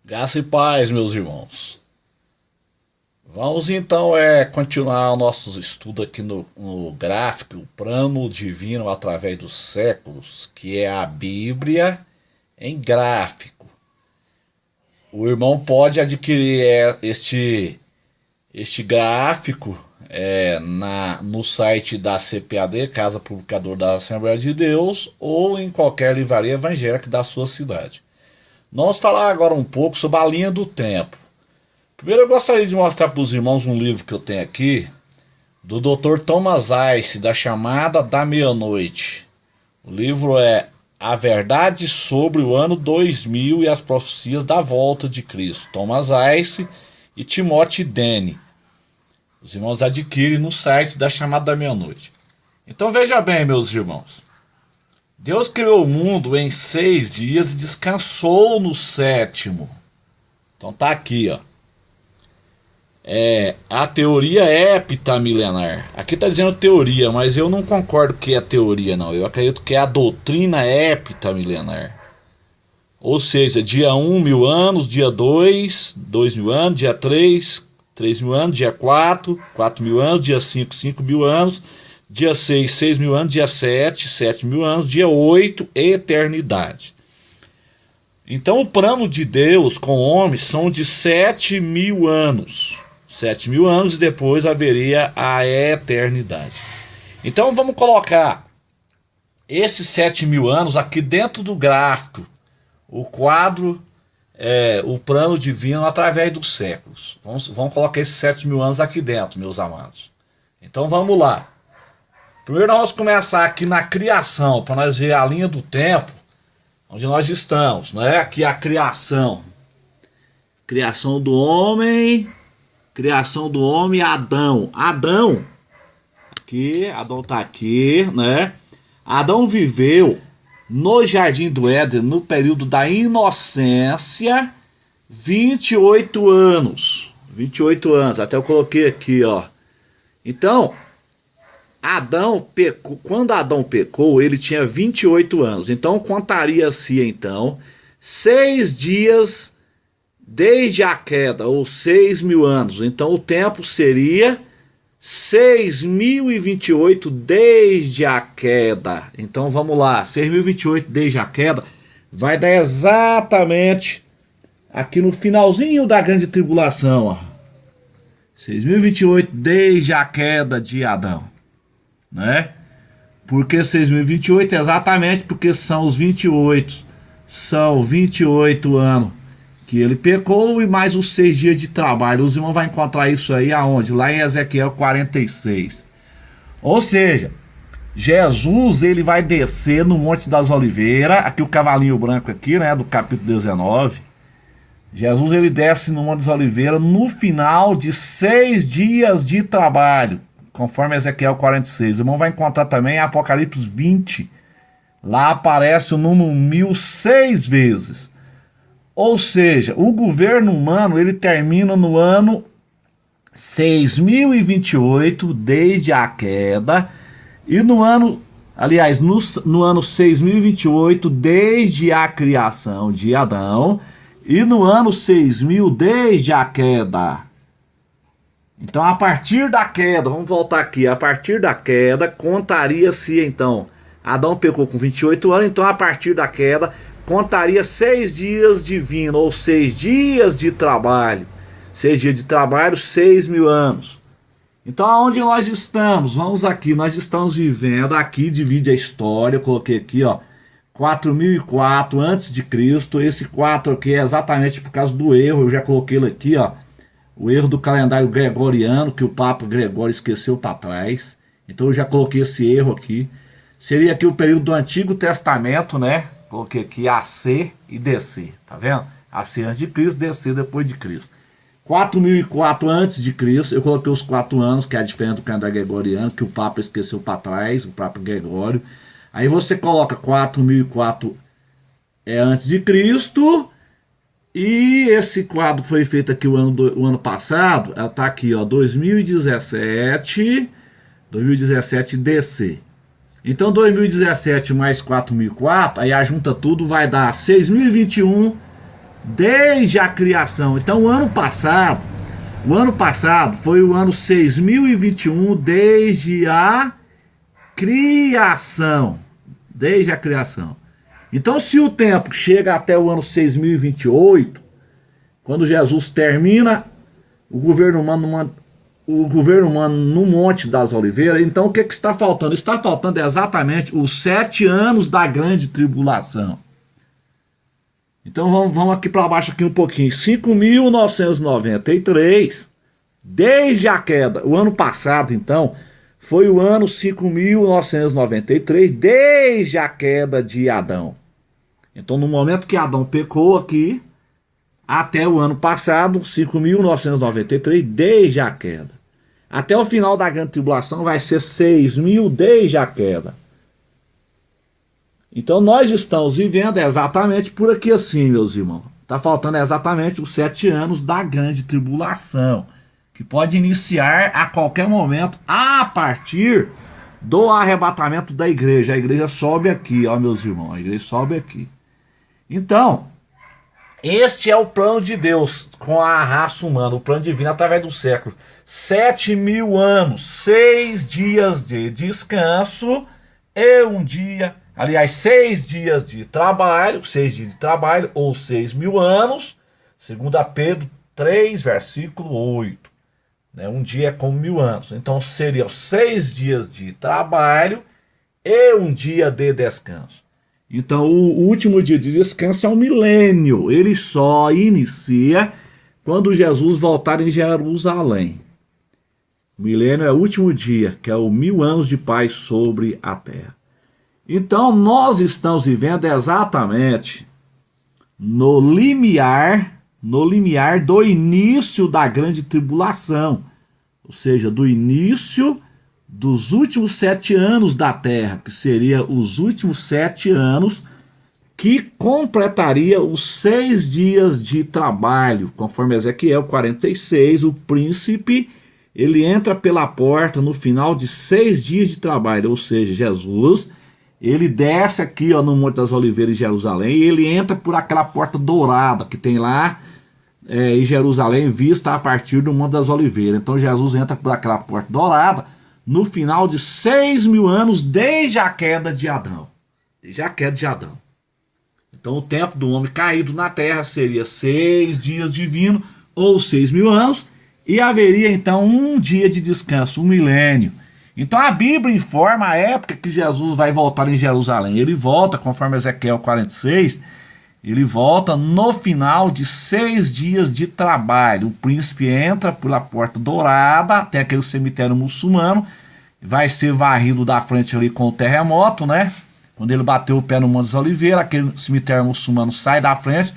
Graça e paz, meus irmãos. Vamos então continuar nossos estudos aqui no gráfico, o plano divino através dos séculos, que é a Bíblia em gráfico. O irmão pode adquirir este gráfico no site da CPAD, Casa Publicadora da Assembleia de Deus, ou em qualquer livraria evangélica da sua cidade. Vamos falar agora um pouco sobre a linha do tempo. Primeiro eu gostaria de mostrar para os irmãos um livro que eu tenho aqui, do Dr. Thomas Ice, da Chamada da Meia-Noite. O livro é A Verdade sobre o Ano 2000 e as Profecias da Volta de Cristo. Thomas Ice e Timothy Dene. Os irmãos adquirem no site da Chamada da Meia-Noite. Então veja bem, meus irmãos. Deus criou o mundo em 6 dias e descansou no 7º. Então tá aqui, ó. A teoria heptamilenar. Aqui tá dizendo teoria, mas eu não concordo que é teoria, não. Eu acredito que é a doutrina heptamilenar. Ou seja, dia 1, 1000 anos, dia 2, 2000 anos, dia 3, 3000 anos, dia 4, 4000 anos, dia 5, 5000 anos, dia 6, 6000 anos, dia 7, 7000 anos, dia 8, eternidade. Então o plano de Deus com o homem são de 7000 anos. 7000 anos e depois haveria a eternidade. Então vamos colocar esses 7000 anos aqui dentro do gráfico. O quadro o plano divino através dos séculos. Vamos colocar esses 7000 anos aqui dentro, meus amados. Então vamos lá. Primeiro nós vamos começar aqui na criação, para nós ver a linha do tempo, onde nós estamos, né? Aqui a criação. Criação do homem, Adão. Adão tá aqui, né? Adão viveu no Jardim do Éden, no período da inocência, 28 anos. 28 anos, até eu coloquei aqui, ó. Então, Adão pecou, quando Adão pecou, ele tinha 28 anos. Então, contaria-se, então, 6 dias desde a queda, ou 6000 anos. Então, o tempo seria 6028 desde a queda. Então, vamos lá. 6028 desde a queda vai dar exatamente aqui no finalzinho da grande tribulação, ó. 6028 desde a queda de Adão, né? Porque 6028 exatamente porque são os 28. São 28 anos que ele pecou e mais os 6 dias de trabalho. Os irmãos vão encontrar isso aí aonde? Lá em Ezequiel 46. Ou seja, Jesus ele vai descer no Monte das Oliveiras, aqui o cavalinho branco aqui, né, do capítulo 19. Jesus ele desce no Monte das Oliveiras no final de 6 dias de trabalho, conforme Ezequiel 46. O irmão vai encontrar também em Apocalipse 20. Lá aparece o número 1000 6 vezes. Ou seja, o governo humano ele termina no ano 6028 desde a queda e no ano, aliás, no ano 6028 desde a criação de Adão e no ano 6000 desde a queda. Então, a partir da queda, vamos voltar aqui, a partir da queda contaria-se então, Adão pecou com 28 anos, então a partir da queda contaria 6 dias divino, ou 6 dias de trabalho. 6 dias de trabalho, 6000 anos. Então, aonde nós estamos? Vamos aqui, nós estamos vivendo, aqui divide a história, eu coloquei aqui, ó, 4004 antes de Cristo. Esse 4 aqui é exatamente por causa do erro, eu já coloquei ele aqui, ó, o erro do calendário gregoriano, que o Papa Gregório esqueceu para trás. Então, eu já coloquei esse erro aqui. Seria aqui o período do Antigo Testamento, né? Coloquei aqui AC e DC, tá vendo? AC antes de Cristo, DC depois de Cristo. 4004 antes de Cristo, eu coloquei os 4 anos, que é a diferença do calendário gregoriano, que o Papa esqueceu para trás, o Papa Gregório. Aí você coloca 4004 antes de Cristo, e esse quadro foi feito aqui o ano passado, tá aqui, ó, 2017 DC. Então 2017 mais 4004, aí a junta tudo vai dar 6021 desde a criação. Então o ano passado foi o ano 6021 desde a criação. Desde a criação. Então se o tempo chega até o ano 6028, quando Jesus termina o governo humano no Monte das Oliveiras, então o que está faltando? Está faltando exatamente os 7 anos da grande tribulação. Então vamos aqui para baixo aqui um pouquinho. 5.993, desde a queda. O ano passado, então, foi o ano 5.993, desde a queda de Adão. Então, no momento que Adão pecou aqui, até o ano passado, 5.993, desde a queda. Até o final da grande tribulação vai ser 6.000 desde a queda. Então nós estamos vivendo exatamente por aqui assim, meus irmãos. Está faltando exatamente os 7 anos da grande tribulação, que pode iniciar a qualquer momento, a partir do arrebatamento da igreja. A igreja sobe aqui, ó, meus irmãos, a igreja sobe aqui. Então, este é o plano de Deus com a raça humana, o plano divino através do século. 7.000 anos, 6 dias de descanso e um dia, aliás, 6 dias de trabalho, 6 dias de trabalho ou 6.000 anos, segundo Pedro 3, versículo 8. Né? Um dia é como 1.000 anos. Então seriam 6 dias de trabalho e um dia de descanso. Então o último dia de descanso é o milênio. Ele só inicia quando Jesus voltar em Jerusalém. O milênio é o último dia, que é o 1.000 anos de paz sobre a terra. Então nós estamos vivendo exatamente no limiar do início da grande tribulação. Ou seja, do início dos últimos 7 anos da terra, que seria os últimos 7 anos que completaria os 6 dias de trabalho. Conforme Ezequiel 46, o príncipe, ele entra pela porta no final de 6 dias de trabalho, ou seja, Jesus, ele desce aqui, ó, no Monte das Oliveiras em Jerusalém, e ele entra por aquela porta dourada que tem lá em Jerusalém, vista a partir do Monte das Oliveiras. Então Jesus entra por aquela porta dourada no final de 6.000 anos desde a queda de Adão. Desde a queda de Adão. Então o tempo do homem caído na terra seria 6 dias divino ou 6.000 anos, e haveria então um dia de descanso, um milênio. Então a Bíblia informa a época que Jesus vai voltar em Jerusalém. Ele volta, conforme Ezequiel 46, ele volta no final de 6 dias de trabalho. O príncipe entra pela porta dourada, tem aquele cemitério muçulmano, vai ser varrido da frente ali com o terremoto, né? Quando ele bateu o pé no Monte das Oliveiras, aquele cemitério muçulmano sai da frente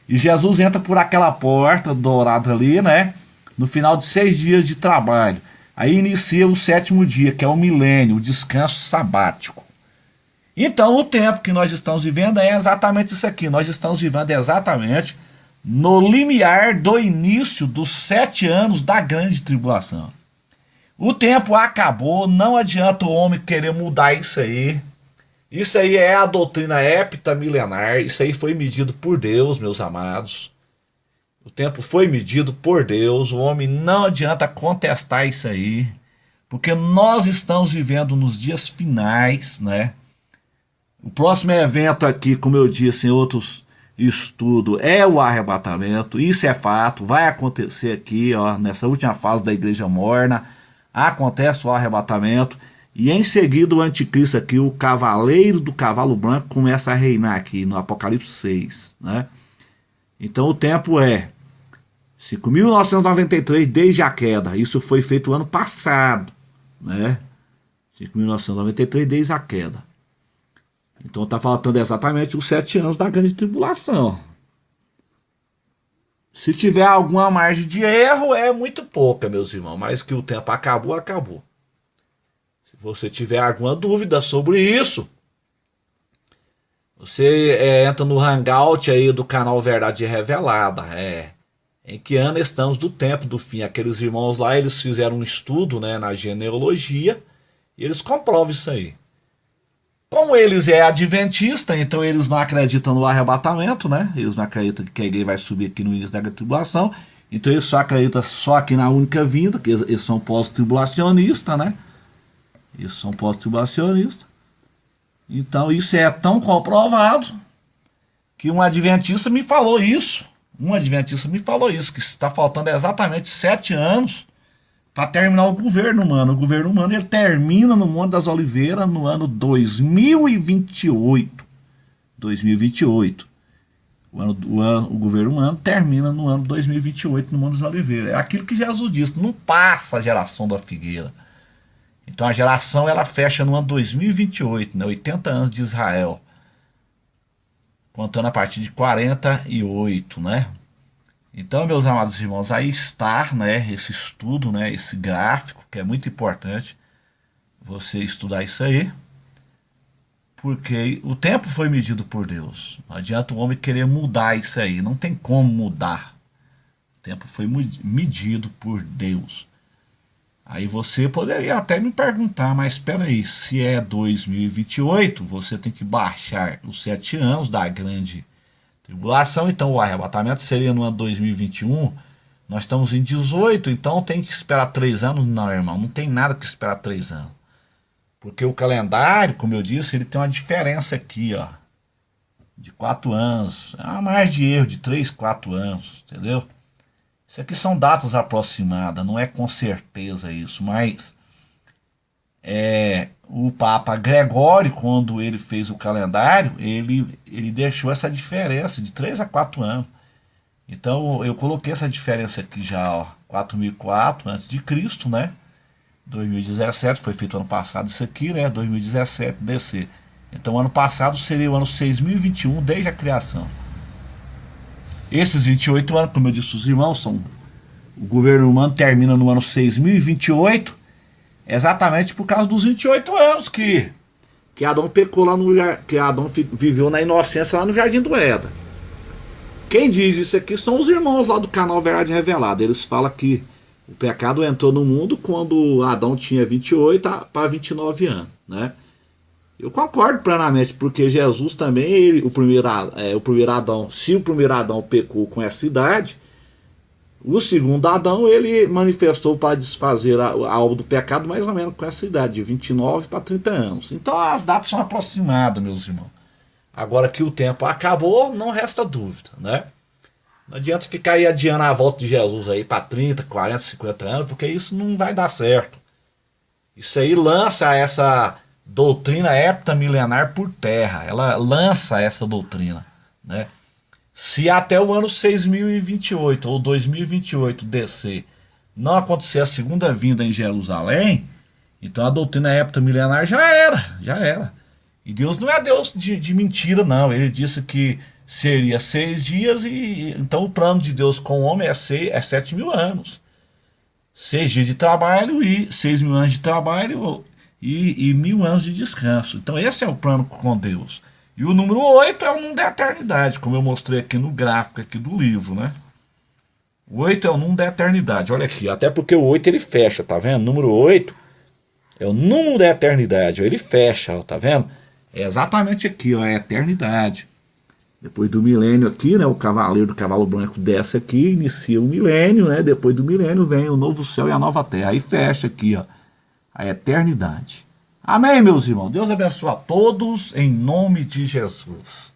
e Jesus entra por aquela porta dourada ali, né? No final de 6 dias de trabalho. Aí inicia o 7º dia, que é o milênio, o descanso sabático. Então o tempo que nós estamos vivendo é exatamente isso aqui. Nós estamos vivendo exatamente no limiar do início dos 7 anos da grande tribulação. O tempo acabou, não adianta o homem querer mudar isso aí. Isso aí é a doutrina heptamilenar, isso aí foi medido por Deus, meus amados. O tempo foi medido por Deus, o homem não adianta contestar isso aí, porque nós estamos vivendo nos dias finais, né? O próximo evento aqui, como eu disse em outros estudos, é o arrebatamento, isso é fato, vai acontecer aqui, ó, nessa última fase da igreja morna, acontece o arrebatamento, e em seguida o anticristo aqui, o cavaleiro do cavalo branco, começa a reinar aqui no Apocalipse 6, né? Então o tempo é 5.993 desde a queda. Isso foi feito ano passado, né? 5.993 desde a queda. Então está faltando exatamente os 7 anos da grande tribulação. Se tiver alguma margem de erro, é muito pouca, meus irmãos. Mas que o tempo acabou, acabou. Se você tiver alguma dúvida sobre isso, você entra no Hangout aí do canal Verdade Revelada. Em que ano estamos do tempo do fim? Aqueles irmãos lá, eles fizeram um estudo, né, na genealogia, e eles comprovam isso aí. Como eles é adventista, então eles não acreditam no arrebatamento, né? Eles não acreditam que a igreja vai subir aqui no início da tribulação. Então eles só acreditam só aqui na única vinda, que eles são pós-tribulacionistas, né? Eles são pós-tribulacionistas. Então isso é tão comprovado que um adventista me falou isso. Um adventista me falou isso, que está faltando exatamente 7 anos para terminar o governo humano. O governo humano ele termina no Monte das Oliveiras no ano 2028. 2028. O governo humano termina no ano 2028 no Monte das Oliveiras. É aquilo que Jesus disse, não passa a geração da figueira. Então a geração ela fecha no ano 2028, né? 80 anos de Israel. Contando a partir de 48, né? Então, meus amados irmãos, aí está, né, esse estudo, né, esse gráfico, que é muito importante você estudar isso aí, porque o tempo foi medido por Deus. Não adianta o homem querer mudar isso aí, não tem como mudar. O tempo foi medido por Deus. Aí você poderia até me perguntar, mas espera aí, se é 2028, você tem que baixar os 7 anos da grande tribulação, então o arrebatamento seria no ano 2021, nós estamos em 18, então tem que esperar 3 anos? Não, irmão, não tem nada que esperar 3 anos. Porque o calendário, como eu disse, ele tem uma diferença aqui, ó, de 4 anos, é uma margem de erro de 3, 4 anos, entendeu? Isso aqui são datas aproximadas, não é com certeza isso, mas o Papa Gregório, quando ele fez o calendário, ele deixou essa diferença de 3 a 4 anos. Então eu coloquei essa diferença aqui já, ó, 4004 antes de Cristo, né? 2017, foi feito ano passado isso aqui, né? 2017 DC. Então ano passado seria o ano 6021 desde a criação. Esses 28 anos, como eu disse os irmãos, o governo humano termina no ano 6028, exatamente por causa dos 28 anos que Adão pecou lá no lugar, que Adão viveu na inocência lá no Jardim do Éden. Quem diz isso aqui são os irmãos lá do canal Verdade Revelada. Eles falam que o pecado entrou no mundo quando Adão tinha 28 para 29 anos, né? Eu concordo plenamente, porque Jesus também, o primeiro Adão, se o primeiro Adão pecou com essa idade, o segundo Adão, ele manifestou para desfazer a obra do pecado mais ou menos com essa idade, de 29 para 30 anos. Então as datas são aproximadas, meus irmãos. Agora que o tempo acabou, não resta dúvida, né? Não adianta ficar aí adiando a volta de Jesus aí para 30, 40, 50 anos, porque isso não vai dar certo. Isso aí lança essa doutrina heptamilenar por terra. Ela lança essa doutrina, né? Se até o ano 6028 ou 2028 DC não acontecer a segunda vinda em Jerusalém, então a doutrina heptamilenar já era. E Deus não é Deus de mentira, não. Ele disse que seria 6 dias e então o plano de Deus com o homem é 7.000 anos. 6 dias de trabalho e 6.000 anos de trabalho e 1.000 anos de descanso. Então esse é o plano com Deus. E o número 8 é o número da eternidade, como eu mostrei aqui no gráfico aqui do livro, né? O 8 é o número da eternidade, olha aqui, até porque o 8 ele fecha, tá vendo? O número 8 é o número da eternidade, ó, ele fecha, ó, tá vendo? É exatamente aqui, ó, é a eternidade. Depois do milênio aqui, né, o cavaleiro do cavalo branco desce aqui, inicia o milênio, né? Depois do milênio vem o novo céu e a nova terra, aí fecha aqui, ó, a eternidade. Amém, meus irmãos? Deus abençoe a todos em nome de Jesus.